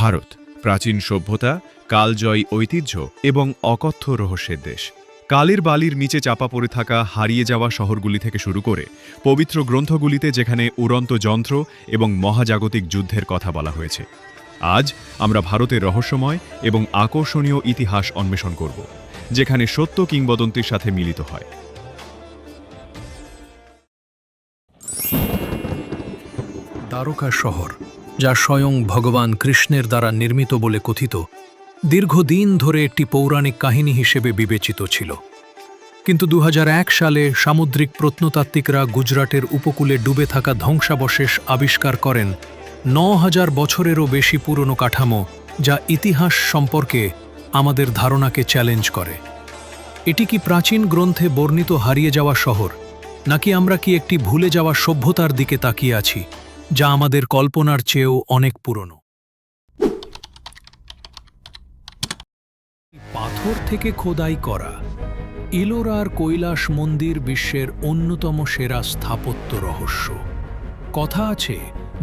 ভারত প্রাচীন সভ্যতা, কালজয়ী ঐতিহ্য এবং অকথ্য রহস্যের দেশ। কালের বালির নিচে চাপা পড়ে থাকা হারিয়ে যাওয়া শহরগুলি থেকে শুরু করে পবিত্র গ্রন্থগুলিতে যেখানে উড়ন্ত যন্ত্র এবং মহাজাগতিক যুদ্ধের কথা বলা হয়েছে। আজ আমরা ভারতের রহস্যময় এবং আকর্ষণীয় ইতিহাস অন্বেষণ করব, যেখানে সত্য কিংবদন্তির সাথে মিলিত হয়। দ্বারকা শহর, যা স্বয়ং ভগবান কৃষ্ণের দ্বারা নির্মিত বলে কথিত, দীর্ঘদিন ধরে একটি পৌরাণিক কাহিনী হিসেবে বিবেচিত ছিল। কিন্তু 2001 সালে সামুদ্রিক প্রত্নতাত্ত্বিকরা গুজরাটের উপকূলে ডুবে থাকা ধ্বংসাবশেষ আবিষ্কার করেন 9000 বছরেরও বেশি পুরনো কাঠামো, যা ইতিহাস সম্পর্কে আমাদের ধারণাকে চ্যালেঞ্জ করে। এটি কি প্রাচীন গ্রন্থে বর্ণিত হারিয়ে যাওয়া শহর, নাকি আমরা কি একটি ভুলে যাওয়া সভ্যতার দিকে তাকিয়ে আছি, যা আমাদের কল্পনার চেয়েও অনেক পুরনো? পাথর থেকে খোদাই করা ইলোরার কৈলাস মন্দির বিশ্বের অন্যতম সেরা স্থাপত্য রহস্য। কথা আছে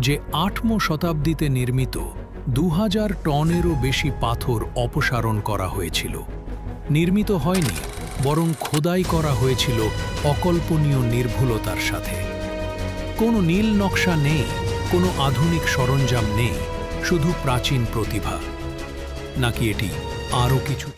যে 8ম শতাব্দীতে নির্মিত 2000 টনেরও বেশি পাথর অপসারণ করা হয়েছিল। নির্মিত হয়নি, বরং খোদাই করা হয়েছিল অকল্পনীয় নির্ভুলতার সাথে। কোনো নীল নকশা নেই, কোনো আধুনিক সরঞ্জাম নেই, শুধু প্রাচীন প্রতিভা। নাকি এটি আরও কিছু?